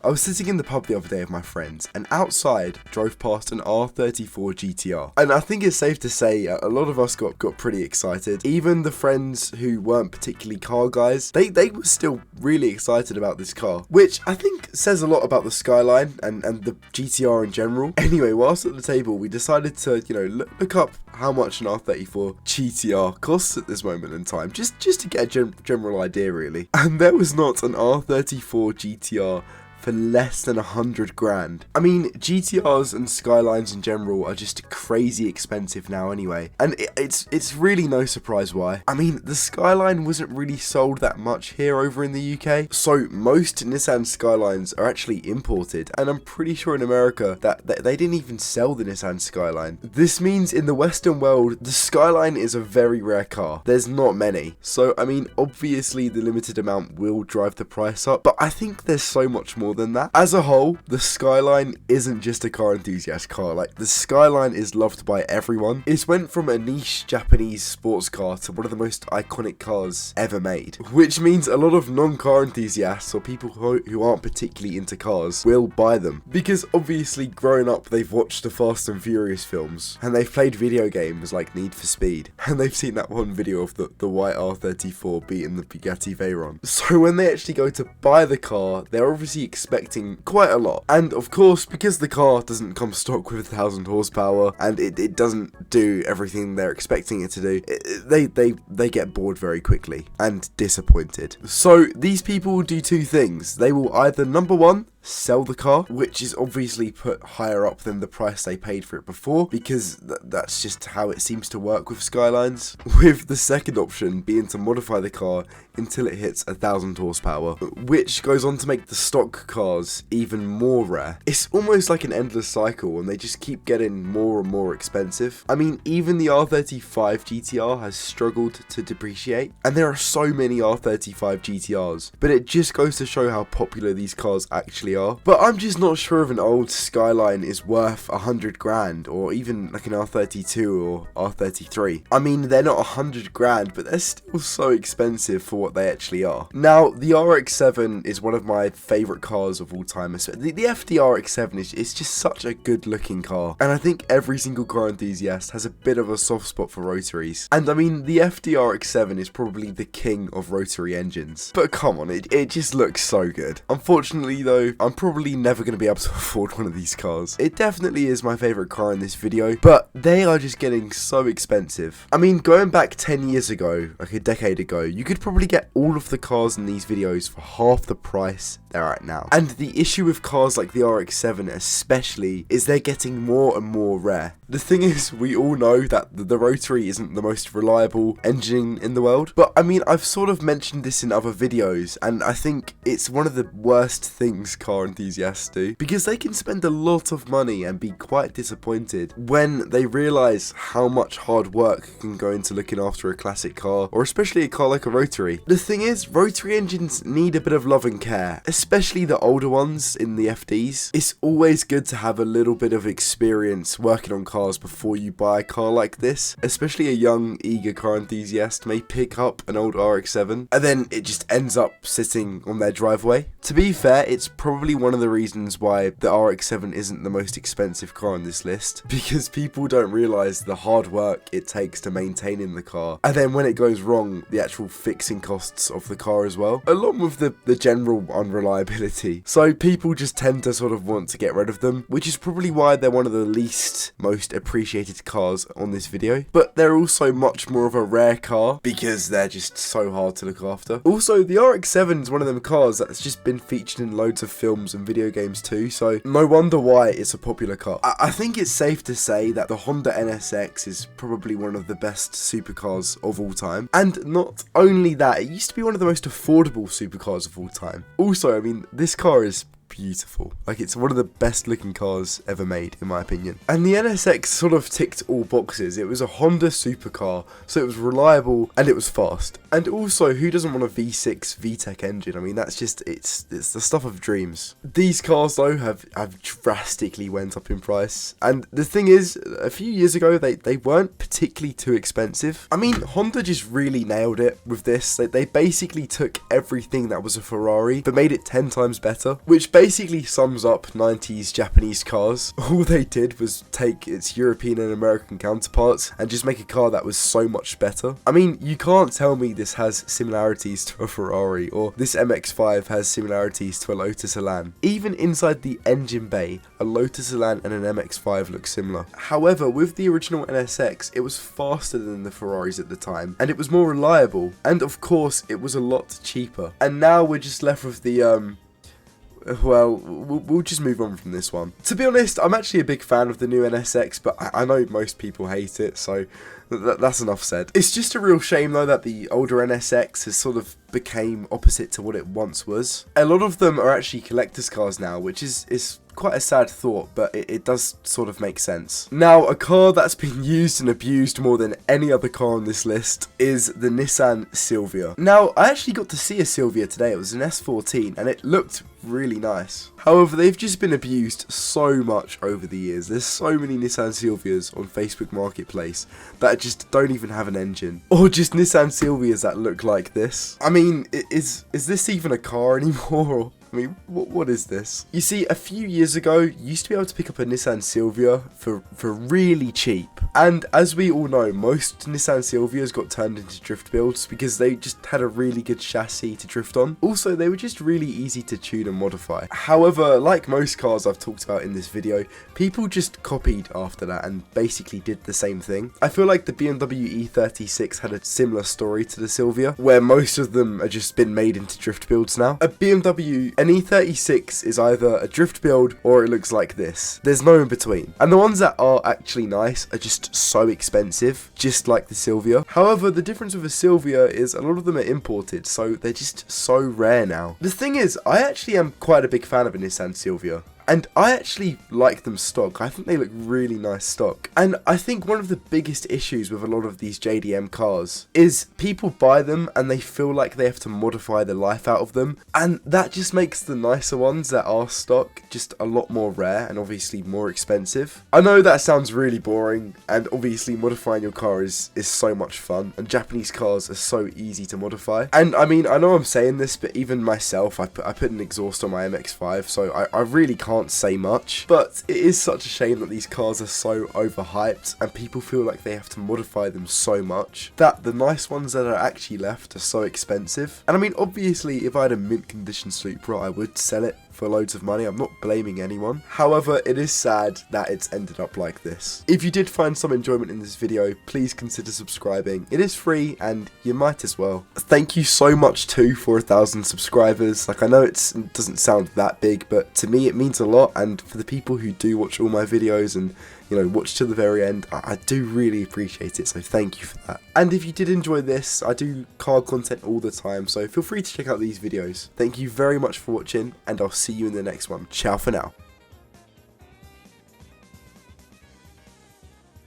I was sitting in the pub the other day with my friends, and outside drove past an R34 GTR. And I think it's safe to say a lot of us got pretty excited. Even the friends who weren't particularly car guys, they were still really excited about this car, which I think says a lot about the Skyline and the GTR in general. Anyway, whilst at the table, we decided to, look up how much an R34 GTR costs at this moment in time, just to get a general idea really. And there was not an R34 GTR for less than 100 grand. I mean, GTRs and Skylines in general are just crazy expensive now anyway, and it's really no surprise why. I mean, the Skyline wasn't really sold that much here over in the UK, so most Nissan Skylines are actually imported, and I'm pretty sure in America that they didn't even sell the Nissan Skyline. This means in the Western world, the Skyline is a very rare car. There's not many, so I mean, obviously the limited amount will drive the price up, but I think there's so much more than that. As a whole, the Skyline isn't just a car enthusiast car. Like, the Skyline is loved by everyone. It's went from a niche Japanese sports car to one of the most iconic cars ever made, which means a lot of non-car enthusiasts or people who aren't particularly into cars will buy them, because obviously growing up they've watched the Fast and Furious films and they've played video games like Need for Speed, and they've seen that one video of the white R34 beating the Bugatti Veyron. So when they actually go to buy the car, they're obviously expecting quite a lot. And of course, because the car doesn't come stock with 1,000 horsepower and it doesn't do everything they're expecting it to do, they get bored very quickly and disappointed. So these people will do two things. They will either, number one, sell the car, which is obviously put higher up than the price they paid for it before, because that's just how it seems to work with Skylines, with the second option being to modify the car until it hits 1,000 horsepower, which goes on to make the stock cars even more rare. It's almost like an endless cycle, and they just keep getting more and more expensive. I mean, even the R35 GTR has struggled to depreciate, and there are so many R35 GTRs, but it just goes to show how popular these cars actually are. But I'm just not sure if an old Skyline is worth 100 grand, or even like an R32 or R33. I mean, they're not 100 grand, but they're still so expensive for what they actually are. Now, the RX-7 is one of my favourite cars of all time. The FD RX-7 is just such a good looking car, and I think every single car enthusiast has a bit of a soft spot for rotaries. And I mean, the FD RX-7 is probably the king of rotary engines, but come on, it just looks so good. Unfortunately though, I'm probably never going to be able to afford one of these cars. It definitely is my favourite car in this video, but they are just getting so expensive. I mean, going back 10 years ago, like a decade ago, you could probably get all of the cars in these videos for half the price they're at now. And the issue with cars like the RX-7 especially is they're getting more and more rare. The thing is, we all know that the rotary isn't the most reliable engine in the world, but I mean, I've sort of mentioned this in other videos, and I think it's one of the worst things car enthusiasts do, because they can spend a lot of money and be quite disappointed when they realise how much hard work can go into looking after a classic car, or especially a car like a rotary. The thing is, rotary engines need a bit of love and care, especially the older ones in the FDs. It's always good to have a little bit of experience working on cars before you buy a car like this, especially a young, eager car enthusiast may pick up an old RX-7 and then it just ends up sitting on their driveway. To be fair, it's probably one of the reasons why the RX-7 isn't the most expensive car on this list, because people don't realise the hard work it takes to maintaining the car, and then when it goes wrong, the actual fixing costs of the car as well, along with the general unreliability. So people just tend to sort of want to get rid of them, which is probably why they're one of the least most appreciated cars on this video, but they're also much more of a rare car because they're just so hard to look after. Also, the RX-7 is one of them cars that's just been featured in loads of films and video games too, so no wonder why it's a popular car. I think it's safe to say that the Honda NSX is probably one of the best supercars of all time, and not only that, it used to be one of the most affordable supercars of all time. Also, I mean, this car is beautiful. Like, it's one of the best looking cars ever made, in my opinion. And the NSX sort of ticked all boxes. It was a Honda supercar, so it was reliable and it was fast. And also, who doesn't want a V6 VTEC engine? I mean, that's just, it's the stuff of dreams. These cars though have drastically went up in price. And the thing is, a few years ago, they weren't particularly too expensive. I mean, Honda just really nailed it with this. They basically took everything that was a Ferrari, but made it 10 times better, which basically basically sums up 90s Japanese cars. All they did was take its European and American counterparts and just make a car that was so much better. I mean, you can't tell me this has similarities to a Ferrari, or this MX-5 has similarities to a Lotus Elan. Even inside the engine bay, a Lotus Elan and an MX-5 look similar. However, with the original NSX, it was faster than the Ferraris at the time, and it was more reliable, and of course, it was a lot cheaper. And now we're just left with the, well, we'll just move on from this one. To be honest, I'm actually a big fan of the new NSX, but I know most people hate it, so that's enough said. It's just a real shame though that the older NSX has sort of became opposite to what it once was. A lot of them are actually collector's cars now, which is quite a sad thought, but it does sort of make sense. Now, a car that's been used and abused more than any other car on this list is the Nissan Silvia. Now, I actually got to see a Silvia today. It was an S14 and it looked really nice. However, they've just been abused so much over the years. There's so many Nissan Silvias on Facebook Marketplace that just don't even have an engine, or just Nissan Silvias that look like this. I mean, is this even a car anymore? I mean, what is this? You see, a few years ago, you used to be able to pick up a Nissan Silvia for really cheap. And as we all know, most Nissan Silvias got turned into drift builds because they just had a really good chassis to drift on. Also, they were just really easy to tune and modify. However, like most cars I've talked about in this video, people just copied after that and basically did the same thing. I feel like the BMW E36 had a similar story to the Silvia, where most of them are just been made into drift builds now. An E36 is either a drift build or it looks like this. There's no in between. And the ones that are actually nice are just so expensive, just like the Silvia. However, the difference with a Silvia is a lot of them are imported, so they're just so rare now. The thing is, I actually am quite a big fan of a Nissan Silvia. And I actually like them stock. I think they look really nice stock. And I think one of the biggest issues with a lot of these JDM cars is people buy them and they feel like they have to modify the life out of them. And that just makes the nicer ones that are stock just a lot more rare and obviously more expensive. I know that sounds really boring, and obviously modifying your car is so much fun. And Japanese cars are so easy to modify. And I mean, I know I'm saying this, but even myself, I put an exhaust on my MX-5, so I really can't say much, but it is such a shame that these cars are so overhyped and people feel like they have to modify them so much that the nice ones that are actually left are so expensive. And I mean, obviously, if I had a mint condition Supra, I would sell it for loads of money. I'm not blaming anyone. However, it is sad that it's ended up like this. If you did find some enjoyment in this video, please consider subscribing. It is free and you might as well. Thank you so much too for 1,000 subscribers. Like, I know it doesn't sound that big, but to me it means a lot, and for the people who do watch all my videos and, you know, watch to the very end, I do really appreciate it, so thank you for that. And if you did enjoy this, I do car content all the time, so feel free to check out these videos. Thank you very much for watching, and I'll see you in the next one. Ciao for now.